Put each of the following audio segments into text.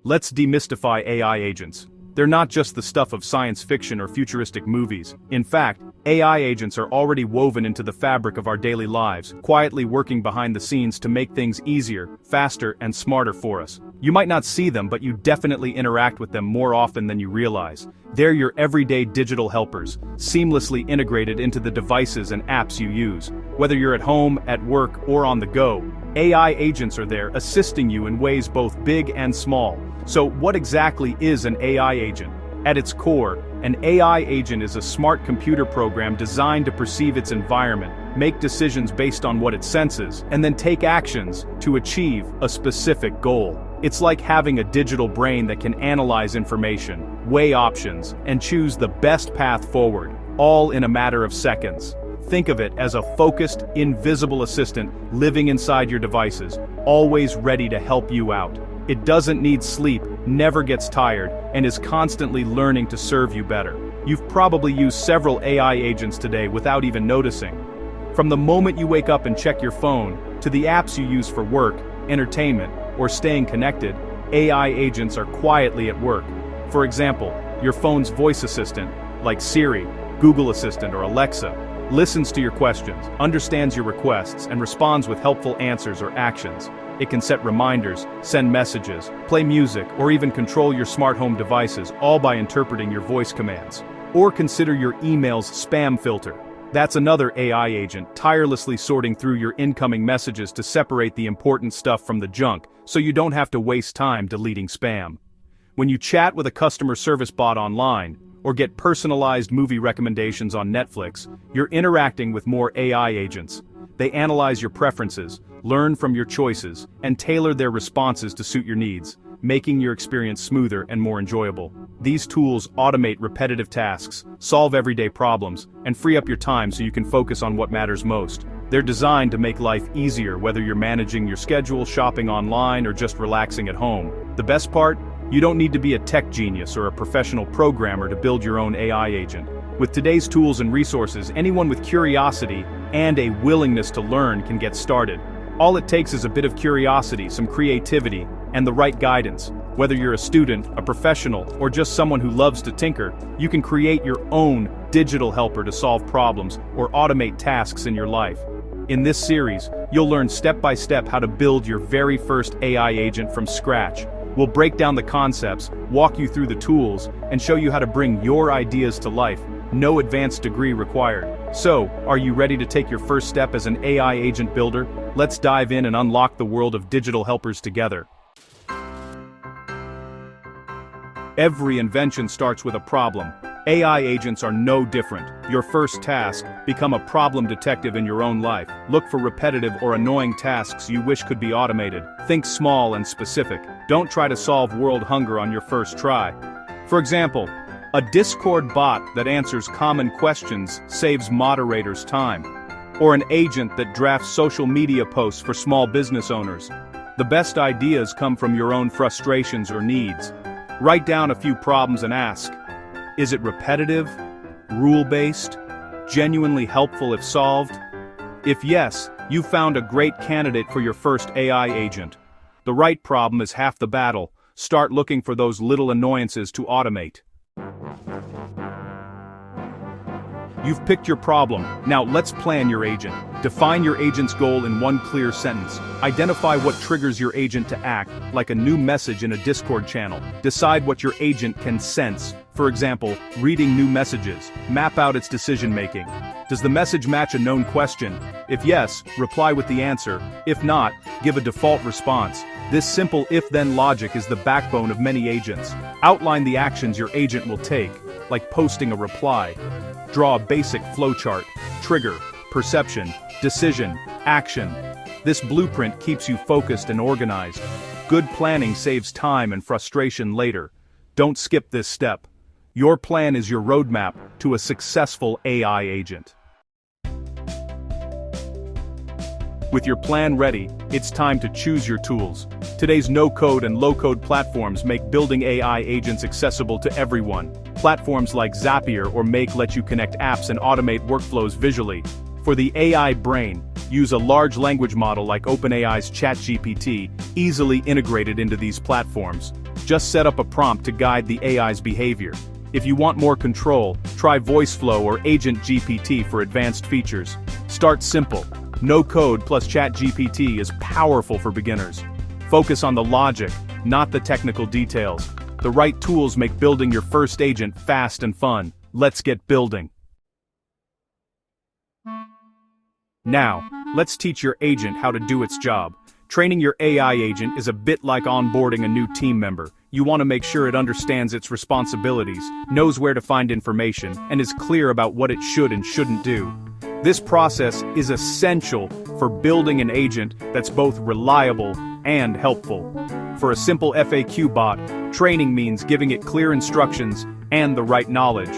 Let's demystify AI agents. They're not just the stuff of science fiction or futuristic movies. In fact, AI agents are already woven into the fabric of our daily lives, quietly working behind the scenes to make things easier, faster, and smarter for us. You might not see them, but you definitely interact with them more often than you realize. They're your everyday digital helpers, seamlessly integrated into the devices and apps you use. Whether you're at home, at work, or on the go, AI agents are there assisting you in ways both big and small. So what exactly is an AI agent? At its core, an AI agent is a smart computer program designed to perceive its environment, make decisions based on what it senses, and then take actions to achieve a specific goal. It's like having a digital brain that can analyze information, weigh options, and choose the best path forward, all in a matter of seconds. Think of it as a focused, invisible assistant living inside your devices, always ready to help you out. It doesn't need sleep, never gets tired, and is constantly learning to serve you better. You've probably used several AI agents today without even noticing. From the moment you wake up and check your phone, to the apps you use for work, entertainment, or staying connected, AI agents are quietly at work. For example, your phone's voice assistant, like Siri, Google Assistant, or Alexa, listens to your questions, understands your requests, and responds with helpful answers or actions. It can set reminders, send messages, play music, or even control your smart home devices, all by interpreting your voice commands. Or consider your email's spam filter. That's another AI agent tirelessly sorting through your incoming messages to separate the important stuff from the junk, so you don't have to waste time deleting spam. When you chat with a customer service bot online, or get personalized movie recommendations on Netflix, you're interacting with more AI agents. They analyze your preferences, learn from your choices, and tailor their responses to suit your needs, making your experience smoother and more enjoyable. These tools automate repetitive tasks, solve everyday problems, and free up your time so you can focus on what matters most. They're designed to make life easier, whether you're managing your schedule, shopping online, or just relaxing at home. The best part? You don't need to be a tech genius or a professional programmer to build your own AI agent. With today's tools and resources, anyone with curiosity and a willingness to learn can get started. All it takes is a bit of curiosity, some creativity, and the right guidance. Whether you're a student, a professional, or just someone who loves to tinker, you can create your own digital helper to solve problems or automate tasks in your life. In this series, you'll learn step by step how to build your very first AI agent from scratch. We'll break down the concepts, walk you through the tools, and show you how to bring your ideas to life. No advanced degree required. So, are you ready to take your first step as an AI agent builder? Let's dive in and unlock the world of digital helpers together. Every invention starts with a problem. AI agents are no different. Your first task, become a problem detective in your own life. Look for repetitive or annoying tasks you wish could be automated. Think small and specific. Don't try to solve world hunger on your first try. For example, a Discord bot that answers common questions saves moderators time. Or an agent that drafts social media posts for small business owners. The best ideas come from your own frustrations or needs. Write down a few problems and ask, is it repetitive, rule-based, genuinely helpful if solved? If yes, you've found a great candidate for your first AI agent. The right problem is half the battle. Start looking for those little annoyances to automate. You've picked your problem. Now let's plan your agent. Define your agent's goal in one clear sentence. Identify what triggers your agent to act, like a new message in a Discord channel. Decide what your agent can sense. For example, reading new messages. Map out its decision-making. Does the message match a known question? If yes, reply with the answer. If not, give a default response. This simple if-then logic is the backbone of many agents. Outline the actions your agent will take, like posting a reply. Draw a basic flowchart. Trigger, perception, decision, action. This blueprint keeps you focused and organized. Good planning saves time and frustration later. Don't skip this step. Your plan is your roadmap to a successful AI agent. With your plan ready, it's time to choose your tools. Today's no-code and low-code platforms make building AI agents accessible to everyone. Platforms like Zapier or Make let you connect apps and automate workflows visually. For the AI brain, use a large language model like OpenAI's ChatGPT, easily integrated into these platforms. Just set up a prompt to guide the AI's behavior. If you want more control, try VoiceFlow or Agent GPT for advanced features. Start simple. No code plus ChatGPT is powerful for beginners. Focus on the logic, not the technical details. The right tools make building your first agent fast and fun. Let's get building. Now, let's teach your agent how to do its job. Training your AI agent is a bit like onboarding a new team member. You want to make sure it understands its responsibilities, knows where to find information, and is clear about what it should and shouldn't do. This process is essential for building an agent that's both reliable and helpful. For a simple FAQ bot, training means giving it clear instructions and the right knowledge.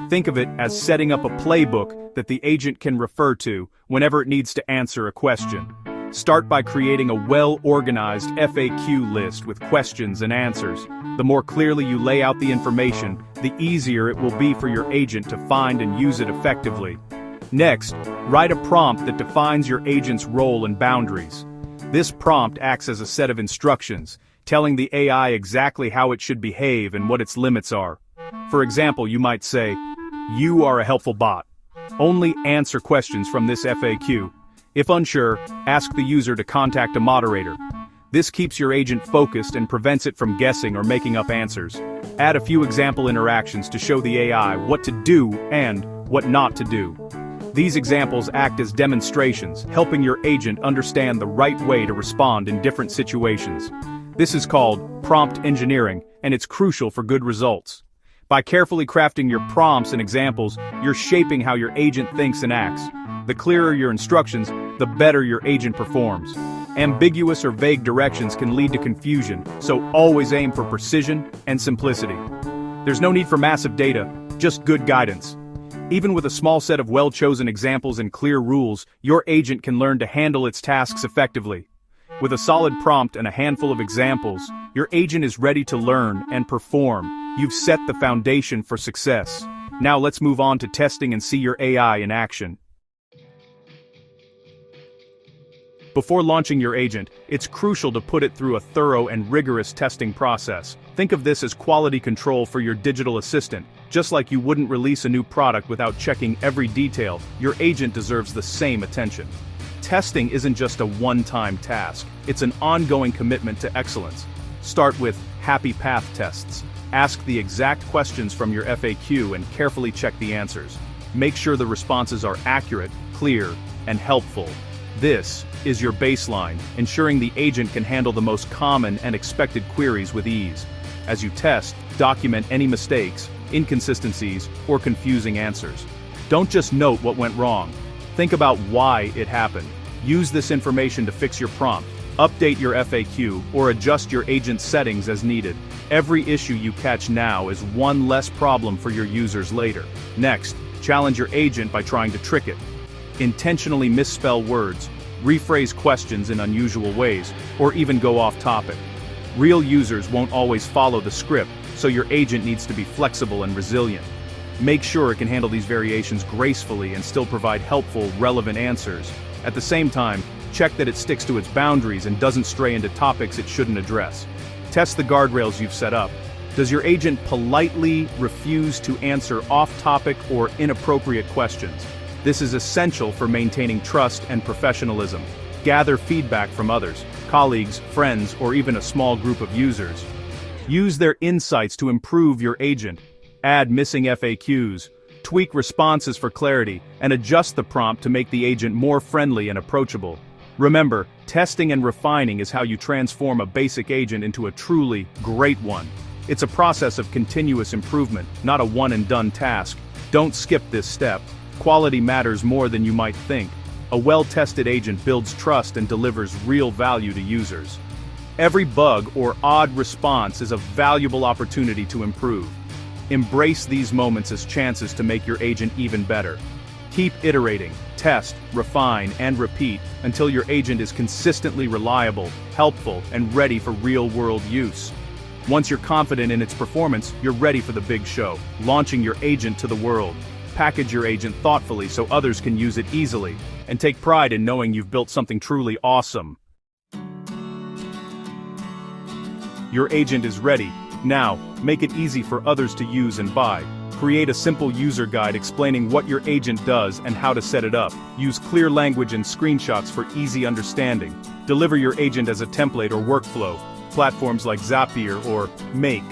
Think of it as setting up a playbook that the agent can refer to whenever it needs to answer a question. Start by creating a well-organized FAQ list with questions and answers. The more clearly you lay out the information, the easier it will be for your agent to find and use it effectively. Next, write a prompt that defines your agent's role and boundaries. This prompt acts as a set of instructions, telling the AI exactly how it should behave and what its limits are. For example, you might say, "You are a helpful bot. Only answer questions from this FAQ. If unsure, ask the user to contact a moderator." This keeps your agent focused and prevents it from guessing or making up answers. Add a few example interactions to show the AI what to do and what not to do. These examples act as demonstrations, helping your agent understand the right way to respond in different situations. This is called prompt engineering, and it's crucial for good results. By carefully crafting your prompts and examples, you're shaping how your agent thinks and acts. The clearer your instructions, the better your agent performs. Ambiguous or vague directions can lead to confusion, so always aim for precision and simplicity. There's no need for massive data, just good guidance. Even with a small set of well-chosen examples and clear rules, your agent can learn to handle its tasks effectively. With a solid prompt and a handful of examples, your agent is ready to learn and perform. You've set the foundation for success. Now let's move on to testing and see your AI in action. Before launching your agent, it's crucial to put it through a thorough and rigorous testing process. Think of this as quality control for your digital assistant. Just like you wouldn't release a new product without checking every detail, your agent deserves the same attention. Testing isn't just a one-time task, it's an ongoing commitment to excellence. Start with happy path tests. Ask the exact questions from your FAQ and carefully check the answers. Make sure the responses are accurate, clear, and helpful. This is your baseline, ensuring the agent can handle the most common and expected queries with ease. As you test, document any mistakes, inconsistencies, or confusing answers. Don't just note what went wrong. Think about why it happened. Use this information to fix your prompt, update your FAQ, or adjust your agent's settings as needed. Every issue you catch now is one less problem for your users later. Next, challenge your agent by trying to trick it. Intentionally misspell words, rephrase questions in unusual ways, or even go off topic. Real users won't always follow the script, so your agent needs to be flexible and resilient. Make sure it can handle these variations gracefully and still provide helpful, relevant answers. At the same time, check that it sticks to its boundaries and doesn't stray into topics it shouldn't address. Test the guardrails you've set up. Does your agent politely refuse to answer off-topic or inappropriate questions? This is essential for maintaining trust and professionalism. Gather feedback from others, colleagues, friends, or even a small group of users. Use their insights to improve your agent. Add missing FAQs, tweak responses for clarity, and adjust the prompt to make the agent more friendly and approachable. Remember, testing and refining is how you transform a basic agent into a truly great one. It's a process of continuous improvement, not a one-and-done task. Don't skip this step. Quality matters more than you might think. A well-tested agent builds trust and delivers real value to users. Every bug or odd response is a valuable opportunity to improve. Embrace these moments as chances to make your agent even better. Keep iterating, test, refine, and repeat until your agent is consistently reliable, helpful, and ready for real-world use. Once you're confident in its performance, you're ready for the big show, launching your agent to the world. Package your agent thoughtfully so others can use it easily, and take pride in knowing you've built something truly awesome. Your agent is ready. Now, make it easy for others to use and buy. Create a simple user guide explaining what your agent does and how to set it up. Use clear language and screenshots for easy understanding. Deliver your agent as a template or workflow. Platforms like Zapier or Make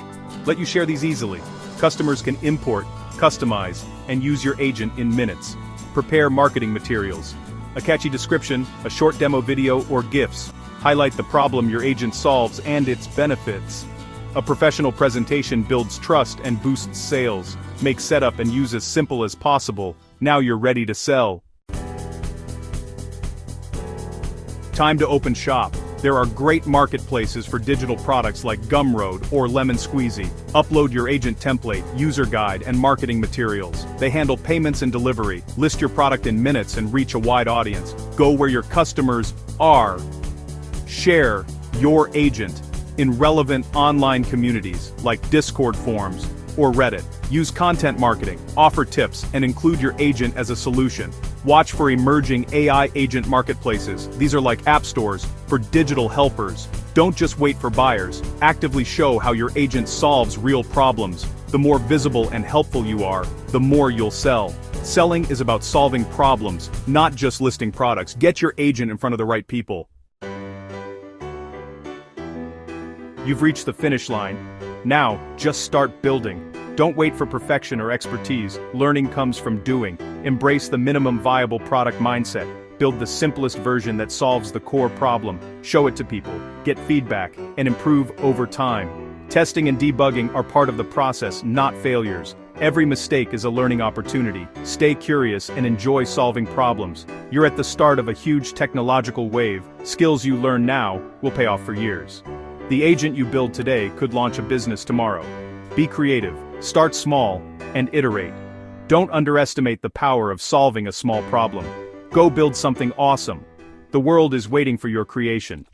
let you share these easily. Customers can import, customize, and use your agent in minutes. Prepare marketing materials. A catchy description, a short demo video, or GIFs. Highlight the problem your agent solves and its benefits. A professional presentation builds trust and boosts sales. Make setup and use as simple as possible. Now you're ready to sell. Time to open shop. There are great marketplaces for digital products like Gumroad or Lemon Squeezy. Upload your agent template, user guide, and marketing materials. They handle payments and delivery. List your product in minutes and reach a wide audience. Go where your customers are. Share your agent in relevant online communities like Discord forums or Reddit. Use content marketing, offer tips, and include your agent as a solution. Watch for emerging AI agent marketplaces. These are like app stores for digital helpers. Don't just wait for buyers. Actively show how your agent solves real problems. The more visible and helpful you are, the more you'll sell. Selling is about solving problems, not just listing products. Get your agent in front of the right people. You've reached the finish line. Now, just start building. Don't wait for perfection or expertise. Learning comes from doing. Embrace the minimum viable product mindset. Build the simplest version that solves the core problem. Show it to people, get feedback, and improve over time. Testing and debugging are part of the process, not failures. Every mistake is a learning opportunity. Stay curious and enjoy solving problems. You're at the start of a huge technological wave. Skills you learn now will pay off for years. The agent you build today could launch a business tomorrow. Be creative, start small, and iterate. Don't underestimate the power of solving a small problem. Go build something awesome. The world is waiting for your creation.